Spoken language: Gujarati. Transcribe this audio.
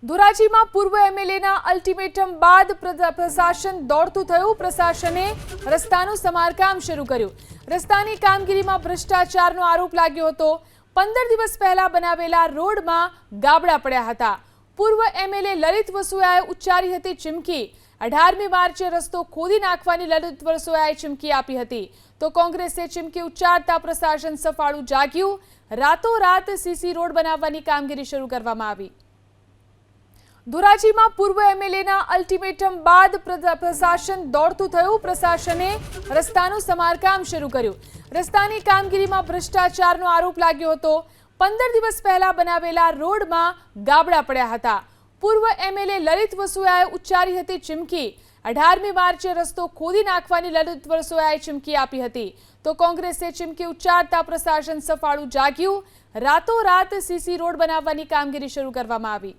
ધોરાજીમાં પૂર્વ એમએલએના અલ્ટિમેટમ બાદ પ્રશાસન દોડતું થયું। પ્રશાસને રસ્તાનું સમારકામ શરૂ કર્યું। રસ્તાની કામગીરીમાં ભ્રષ્ટાચારનો આરોપ લાગ્યો હતો। 15 દિવસ પહેલા બનાવેલા રોડમાં ગાબડા પડ્યા હતા। પૂર્વ એમએલએ લલિત વસોયાએ ઉચ્ચારી હતી ચીમકી। 18મી માર્ચે રસ્તો ખોદી નાખવાની લલિત વસોયાએ ચીમકી આપી હતી તો કોંગ્રેસે ચીમકી ઉચ્ચારતા પ્રશાસન સફાળું જાગ્યું। રાતોરાત સીસી રોડ બનાવવાની કામગીરી શરૂ કરવામાં આવી। ધોરાજીમાં પૂર્વ એમએલએના અલ્ટિમેટમ બાદ પ્રશાસન દોડતું થયું। પ્રશાસને રસ્તાનું સમારકામ શરૂ કર્યું। રસ્તાની કામગીરીમાં ભ્રષ્ટાચારનો આરોપ લાગ્યો હતો। 15 દિવસ પહેલા બનાવેલા રોડમાં ગાબડા પડ્યા હતા। પૂર્વ એમએલએ લલિત વસોયાએ ઉચ્ચારી હતી ચીમકી। 18મી માર્ચે રસ્તો ખોદી નાખવાની લલિત વસોયાએ ચીમકી આપી હતી તો કોંગ્રેસે ચીમકી ઉચ્ચારતા પ્રશાસન સફાળું જાગ્યું। રાતોરાત સીસી રોડ બનાવવાની કામગીરી શરૂ કરવામાં આવી।